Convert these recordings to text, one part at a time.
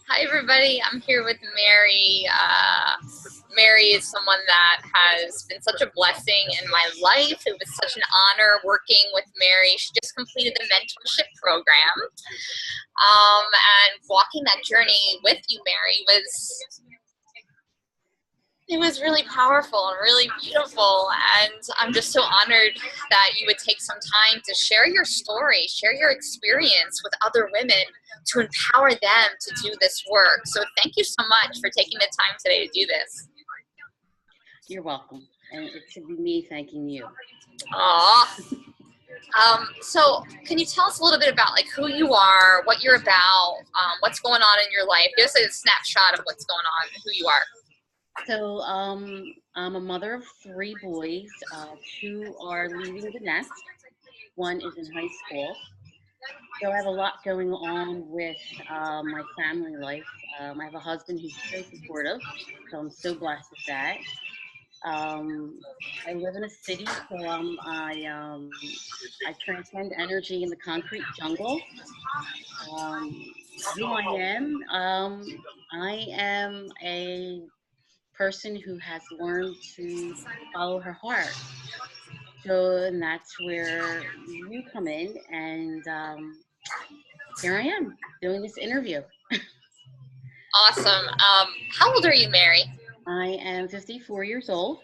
Hi, everybody. I'm here with Mary. Mary is someone that has been such a blessing in my life. It was such an honor working with Mary. She just completed the mentorship program. And walking that journey with you, Mary, it was really powerful and really beautiful, and I'm just so honored that you would take some time to share your story, share your experience with other women to empower them to do this work. So thank you so much for taking the time today to do this. You're welcome. And it should be me thanking you. Aw. So can you tell us a little bit about like who you are, what you're about, what's going on in your life? Give us a snapshot of what's going on, who you are. So I'm a mother of 3 boys. 2 are leaving the nest. 1 is in high school. So I have a lot going on with my family life. I have a husband who's so supportive, so I'm so blessed with that. I live in a city, so I transcend energy in the concrete jungle. Who I am a person who has learned to follow her heart. So, and that's where you come in, and here I am doing this interview. Awesome. How old are you, Mary? I am 54 years old,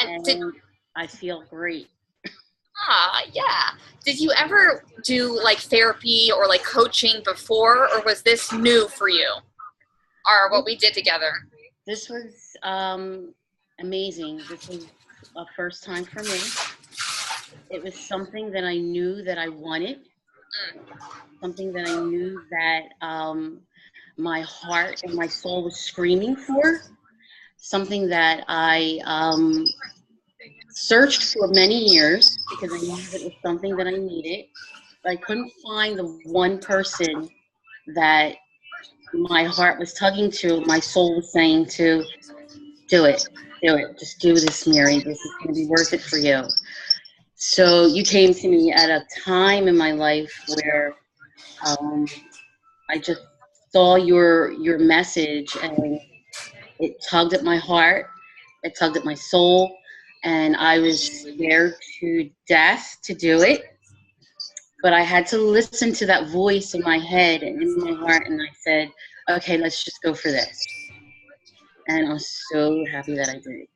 And I feel great. yeah. Did you ever do like therapy or like coaching before, or was this new for you? Or what we did together? This was amazing. This was a first time for me. It was something that I knew that I wanted, something that I knew that my heart and my soul was screaming for, something that I searched for many years because I knew that it was something that I needed. But I couldn't find the one person that my heart was tugging to, my soul was saying to do it, just do this, Mary. This is going to be worth it for you. So you came to me at a time in my life where I just saw your message, and it tugged at my heart, it tugged at my soul, and I was scared to death to do it. But I had to listen to that voice in my head and in my heart, and I said, okay, let's just go for this. And I was so happy that I did.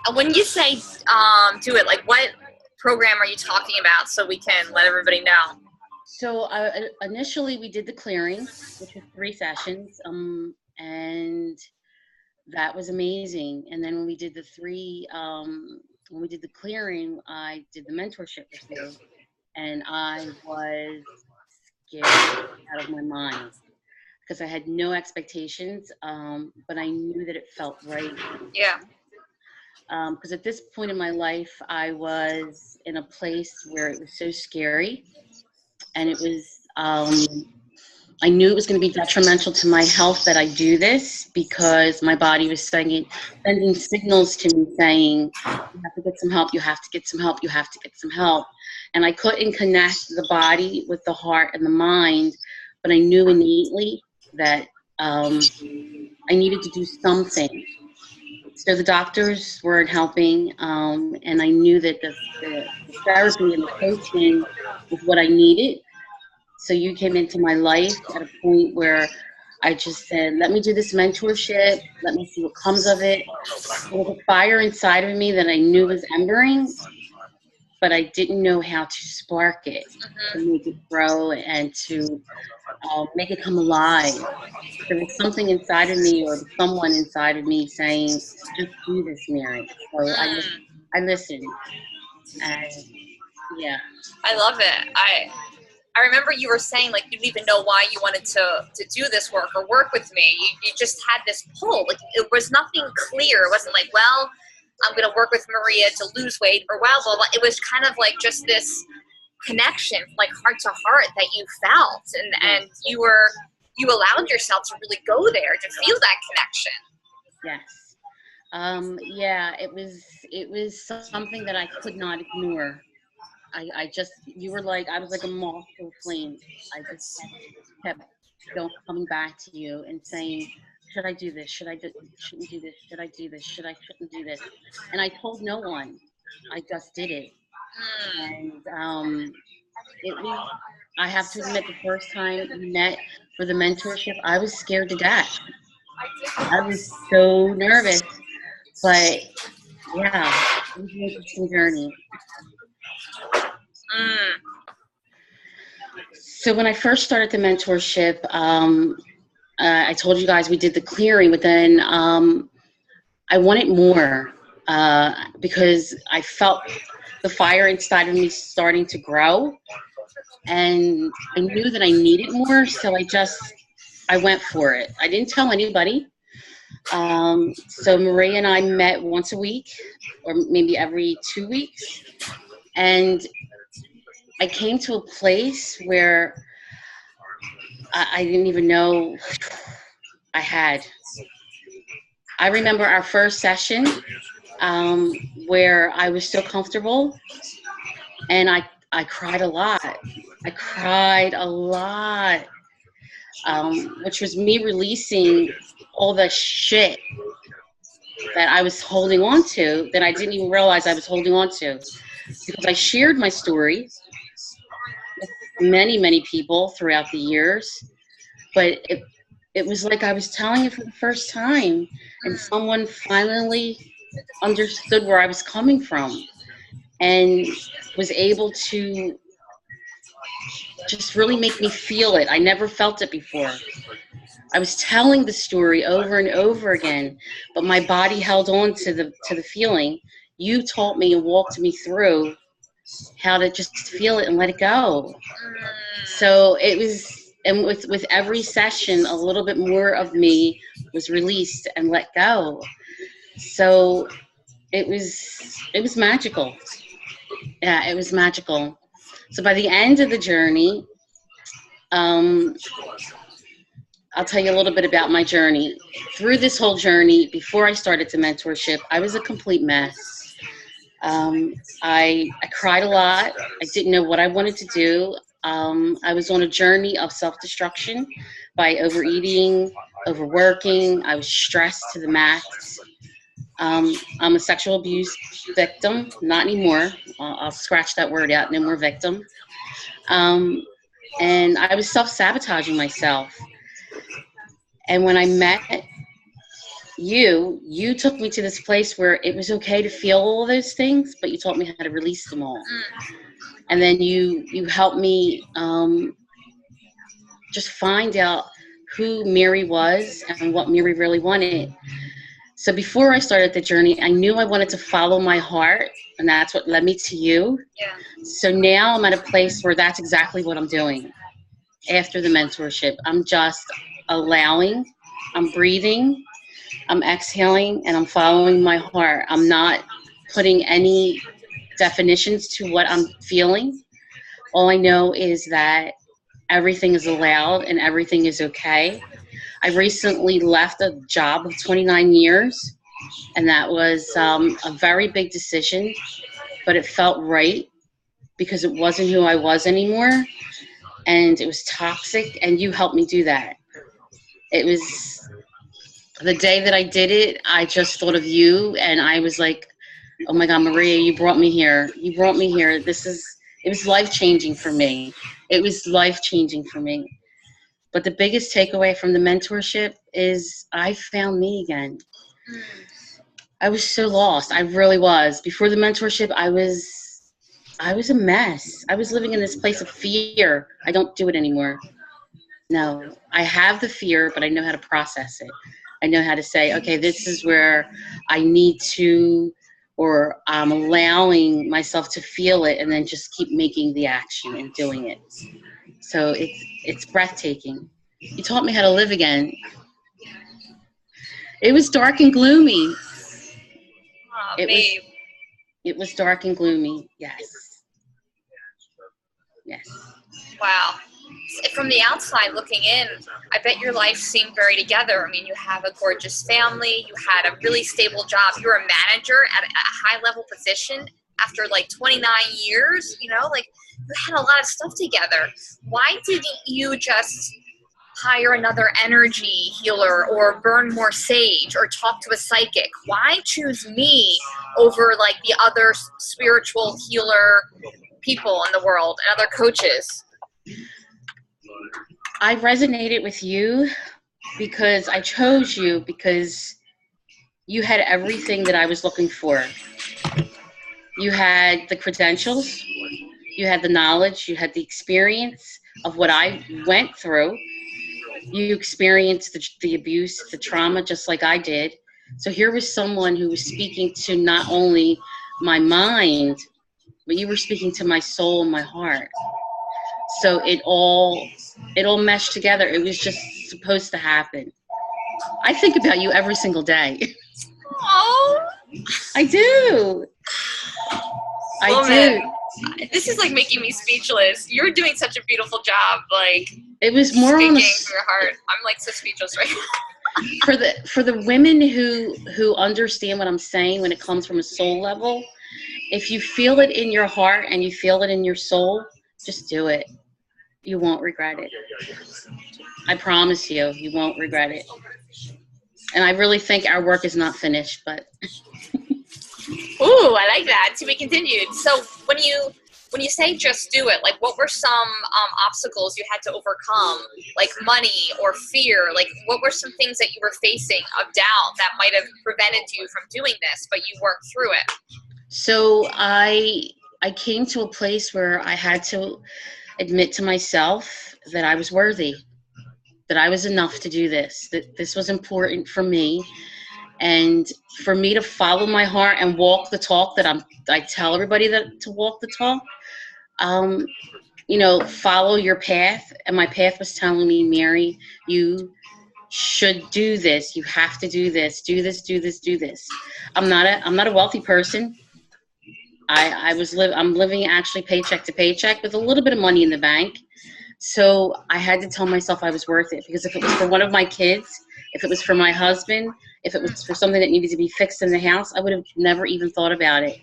And when you say do it, like what program are you talking about so we can let everybody know? So initially we did the clearing, which was 3 sessions, and that was amazing. And then when we did the clearing, I did the mentorship with you, and I was scared out of my mind because I had no expectations, but I knew that it felt right. Yeah. Because at this point in my life, I was in a place where it was so scary, and it was, I knew it was going to be detrimental to my health that I do this because my body was sending signals to me saying, you have to get some help, you have to get some help, you have to get some help. And I couldn't connect the body with the heart and the mind, but I knew innately that I needed to do something. So the doctors weren't helping, and I knew that the therapy and the coaching was what I needed. So you came into my life at a point where I just said, let me do this mentorship. Let me see what comes of it. There was a fire inside of me that I knew was embering, but I didn't know how to spark it, to make it grow and to make it come alive. There was something inside of me, or someone inside of me saying, just do this, Mary. So I listened. And yeah. I love it. I remember you were saying like you didn't even know why you wanted to do this work or work with me. You just had this pull. Like it was nothing clear. It wasn't like, well, I'm going to work with Maria to lose weight, or well, blah, blah. It was kind of like just this connection, like heart to heart that you felt, and you allowed yourself to really go there to feel that connection. Yes. Yeah, it was something that I could not ignore. I just, you were like, I was like a moth to a flame. I just kept coming back to you and saying, should I do this? Shouldn't do this? Should I do this? Shouldn't do this? And I told no one. I just did it. And it was, I have to admit, the first time we met for the mentorship, I was scared to death. I was so nervous. But yeah, it was an interesting journey. So when I first started the mentorship, I told you guys we did the clearing, but then I wanted more because I felt the fire inside of me starting to grow, and I knew that I needed more, so I went for it. I didn't tell anybody. So Maria and I met once a week, or maybe every 2 weeks, and I came to a place where I didn't even know I had. I remember our first session where I was so comfortable, and I cried a lot. I cried a lot, which was me releasing all the shit that I was holding on to that I didn't even realize I was holding on to, because I shared my story with many, many people throughout the years, but it was like I was telling it for the first time, and someone finally understood where I was coming from and was able to just really make me feel it. I never felt it before. I was telling the story over and over again, but my body held on to the feeling. You taught me and walked me through how to just feel it and let it go. So it was, and with every session, a little bit more of me was released and let go. So it was magical. Yeah, it was magical. So by the end of the journey, I'll tell you a little bit about my journey. Through this whole journey, before I started the mentorship, I was a complete mess. I cried a lot. I didn't know what I wanted to do. I was on a journey of self-destruction by overeating, overworking. I was stressed to the max. I'm a sexual abuse victim. Not anymore. I'll scratch that word out. No more victim. And I was self-sabotaging myself. And when I met you took me to this place where it was okay to feel all those things, but you taught me how to release them all. And then you helped me just find out who Mary was and what Mary really wanted. So before I started the journey, I knew I wanted to follow my heart, and that's what led me to you. Yeah. So now I'm at a place where that's exactly what I'm doing. After the mentorship, I'm just allowing, I'm breathing, I'm exhaling, and I'm following my heart. I'm not putting any definitions to what I'm feeling. All I know is that everything is allowed and everything is okay. I recently left a job of 29 years, and that was a very big decision, but it felt right because it wasn't who I was anymore, and it was toxic, and you helped me do that. It was the day that I did it, I just thought of you, and I was like, oh my God, Maria, you brought me here. You brought me here. It was life-changing for me. It was life-changing for me. But the biggest takeaway from the mentorship is I found me again. I was so lost. I really was. Before the mentorship, I was a mess. I was living in this place of fear. I don't do it anymore. No, I have the fear, but I know how to process it. I know how to say, okay, this is where I need to, or I'm allowing myself to feel it, and then just keep making the action and doing it. So it's breathtaking. You taught me how to live again. It was dark and gloomy. Oh, babe. It was dark and gloomy. Yes. Yes. Wow. From the outside looking in, I bet your life seemed very together. I mean, you have a gorgeous family. You had a really stable job. You were a manager at a high-level position after like 29 years. You know, like you had a lot of stuff together. Why didn't you just hire another energy healer or burn more sage or talk to a psychic? Why choose me over like the other spiritual healer people in the world and other coaches? I resonated with you because I chose you because you had everything that I was looking for. You had the credentials, you had the knowledge, you had the experience of what I went through. You experienced the abuse, the trauma, just like I did. So here was someone who was speaking to not only my mind, but you were speaking to my soul and my heart. So it all meshed together. It was just supposed to happen. I think about you every single day. Oh, I do. Woman, do. This is like making me speechless. You're doing such a beautiful job. Like, it was more speaking on from your heart. I'm like so speechless right now. For the women who understand what I'm saying when it comes from a soul level, if you feel it in your heart and you feel it in your soul, just do it. You won't regret it. I promise you, you won't regret it. And I really think our work is not finished, but. Ooh, I like that. To be continued. So when you say just do it, like what were some obstacles you had to overcome, like money or fear? Like what were some things that you were facing of doubt that might have prevented you from doing this, but you worked through it? So I came to a place where I had to admit to myself that I was worthy, that I was enough to do this, that this was important for me. And for me to follow my heart and walk the talk that I tell everybody that to walk the talk, follow your path. And my path was telling me, Mary, you should do this. You have to do this. Do this. Do this. Do this. I'm not a wealthy person. I'm living actually paycheck to paycheck with a little bit of money in the bank. So I had to tell myself I was worth it, because if it was for one of my kids, if it was for my husband, if it was for something that needed to be fixed in the house, I would have never even thought about it.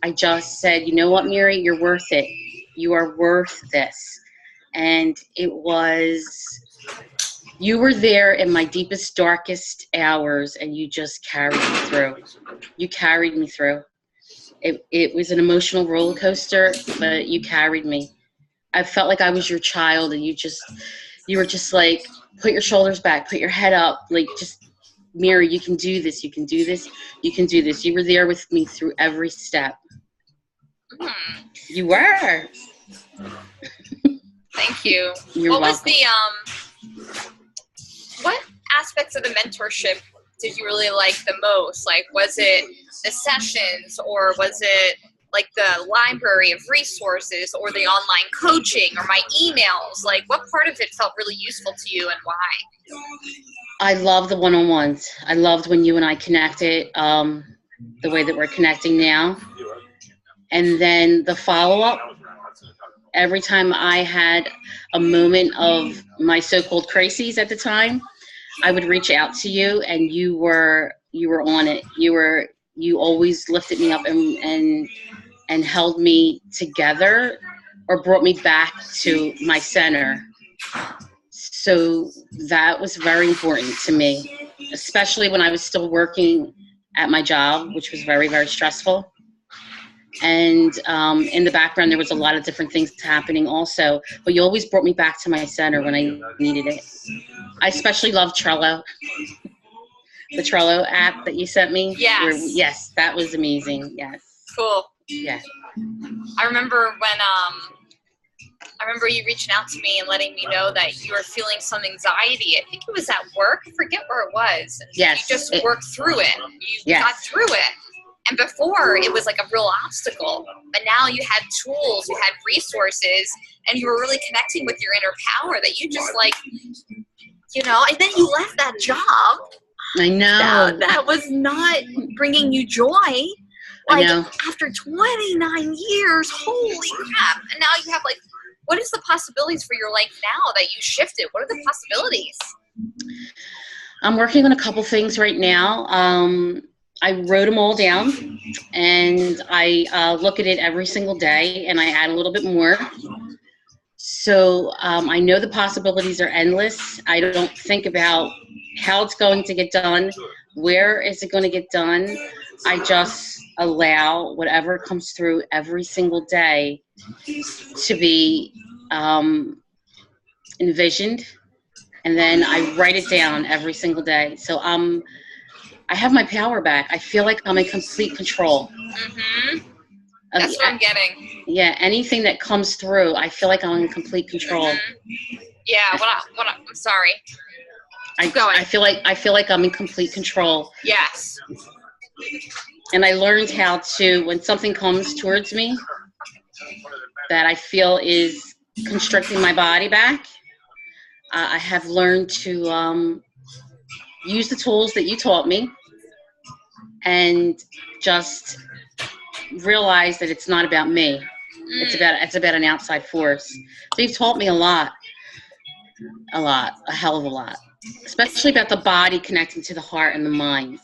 I just said, you know what, Mary, you're worth it. You are worth this. And you were there in my deepest, darkest hours, and you just carried me through. You carried me through. It was an emotional roller coaster, but you carried me. I felt like I was your child, and you were just like, put your shoulders back, put your head up, like, just, Mary, you can do this, you can do this, you can do this. You were there with me through every step. You were. Thank you. You're welcome. What aspects of the mentorship did you really like the most? Like, was it the sessions, or was it like the library of resources, or the online coaching, or my emails? Like, what part of it felt really useful to you, and why? I love the one-on-ones. I loved when you and I connected, the way that we're connecting now. And then the follow-up, every time I had a moment of my so-called crises at the time, I would reach out to you, and you were on it. You always lifted me up and held me together, or brought me back to my center. So that was very important to me, especially when I was still working at my job, which was very, very stressful. And in the background, there was a lot of different things happening also, but you always brought me back to my center when I needed it. I especially love Trello, the Trello app that you sent me. Yes. Yes, that was amazing. Yes. Cool. Yeah. I remember you reaching out to me and letting me know that you were feeling some anxiety. I think it was at work. I forget where it was. And yes. You just worked through it. You got through it. And before, it was like a real obstacle. But now you had tools, you had resources, and you were really connecting with your inner power that you just like, and then you left that job. I know. That was not bringing you joy. Like, after 29 years, holy crap. And now you have, like, what is the possibilities for your life now that you shifted? What are the possibilities? I'm working on a couple things right now. I wrote them all down, and I look at it every single day, and I add a little bit more. So I know the possibilities are endless. I don't think about how it's going to get done, where is it going to get done. I just allow whatever comes through every single day to be envisioned, and then I write it down every single day. So I have my power back. I feel like I'm in complete control. Mm-hmm. That's what I'm getting. Yeah, anything that comes through, I feel like I'm in complete control. Mm-hmm. Yeah, I'm sorry. I feel like I'm in complete control. Yes. And I learned how to, when something comes towards me that I feel is constricting my body back, I have learned to use the tools that you taught me and just realize that it's not about me. It's about an outside force. So you've taught me a hell of a lot, especially about the body connecting to the heart and the mind,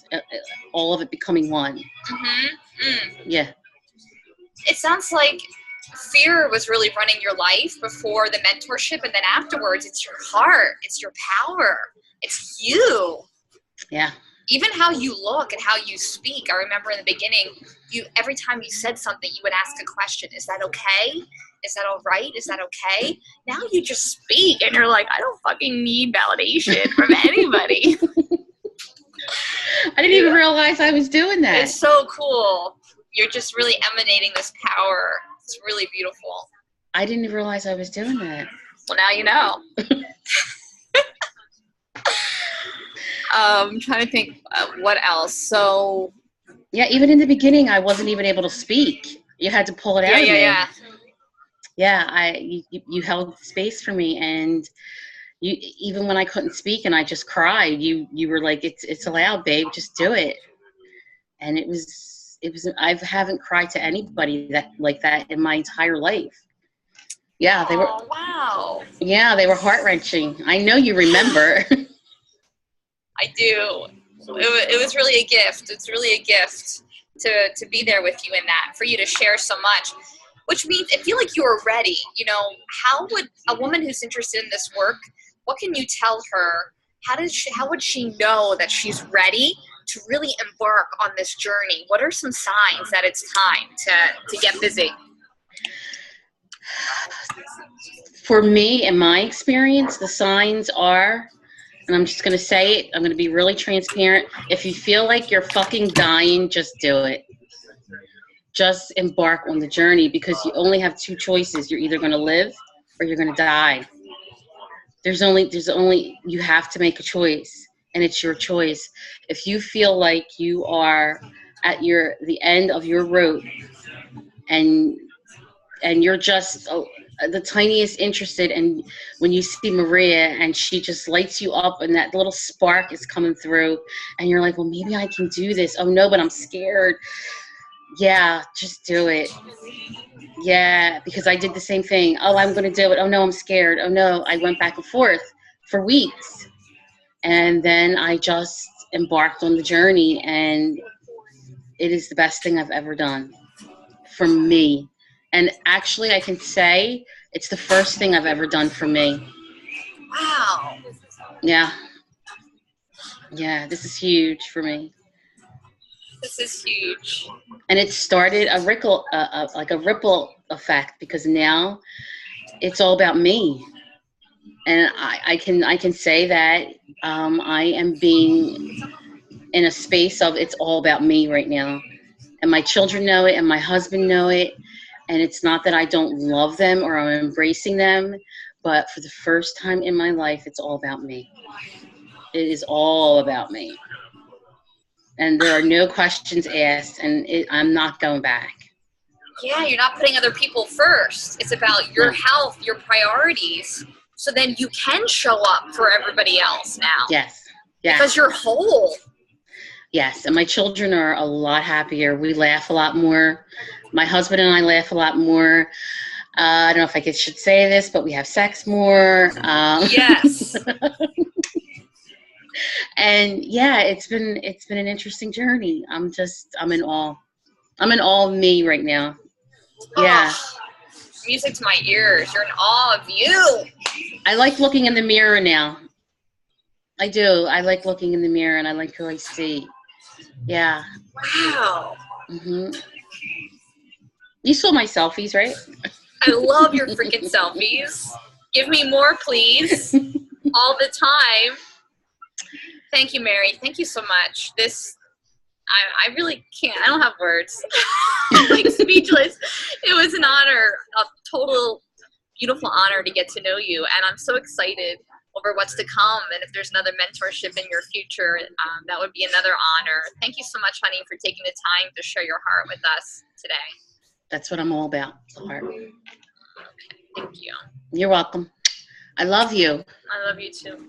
all of it becoming one. Mm-hmm. Yeah. It sounds like fear was really running your life before the mentorship, and then afterwards it's your heart, it's your power, it's you. Yeah. Even how you look and how you speak. I remember in the beginning, every time you said something, you would ask a question. Is that okay? Is that all right? Is that okay? Now you just speak and you're like, I don't fucking need validation from anybody. I didn't even realize I was doing that. It's so cool. You're just really emanating this power. It's really beautiful. I didn't even realize I was doing that. Well, now you know. I'm trying to think what else. So yeah, even in the beginning, I wasn't even able to speak. You had to pull it out of me. Yeah. You held space for me, and you, even when I couldn't speak and I just cried, you were like, it's allowed, babe, just do it. And it was I haven't cried to anybody like that in my entire life. Yeah, they were. Oh, wow. Yeah, they were heart-wrenching. I know you remember. I do. It was really a gift. It's really a gift to be there with you in that, for you to share so much, which means I feel like you were ready. You know, how would a woman who's interested in this work, what can you tell her? How would she know that she's ready to really embark on this journey? What are some signs that it's time to get busy? For me, in my experience, the signs are, and I'm just going to say it, I'm going to be really transparent. If you feel like you're fucking dying, just do it. Just embark on the journey, because you only have two choices. You're either going to live or you're going to die. There's only, you have to make a choice, and it's your choice. If you feel like you are at the end of your rope, and you're just the tiniest interested, and when you see Maria and she just lights you up and that little spark is coming through, and you're like, well, maybe I can do this. Oh no, but I'm scared. Yeah, just do it. Yeah, because I did the same thing. Oh, I'm going to do it. Oh no, I'm scared. Oh no, I went back and forth for weeks. And then I just embarked on the journey, and it is the best thing I've ever done for me. And actually, I can say it's the first thing I've ever done for me. Wow. Yeah. Yeah, this is huge for me. This is huge. And it started a ripple effect, because now it's all about me. And I can say that I am being in a space of it's all about me right now. And my children know it, and my husband know it. And it's not that I don't love them or I'm embracing them, but for the first time in my life, it's all about me. It is all about me. And there are no questions asked, and I'm not going back. Yeah, you're not putting other people first. It's about your health, your priorities, so then you can show up for everybody else now. Yes. Because you're whole. Yes, and my children are a lot happier. We laugh a lot more. My husband and I laugh a lot more. I don't know if I should say this, but we have sex more. Yes. And yeah, it's been an interesting journey. I'm in awe. I'm in awe of me right now. Yeah. music to my ears. You're in awe of you. I like looking in the mirror now. I do. I like looking in the mirror, and I like who I see. Yeah. Wow. Mm-hmm. You saw my selfies, right? I love your freaking selfies. Give me more, please. All the time. Thank you, Mary. Thank you so much. I really can't. I don't have words. I'm like speechless. It was an honor, a total beautiful honor to get to know you. And I'm so excited over what's to come. And if there's another mentorship in your future, that would be another honor. Thank you so much, honey, for taking the time to share your heart with us today. That's what I'm all about, heart. Okay, thank you. You're welcome. I love you. I love you too.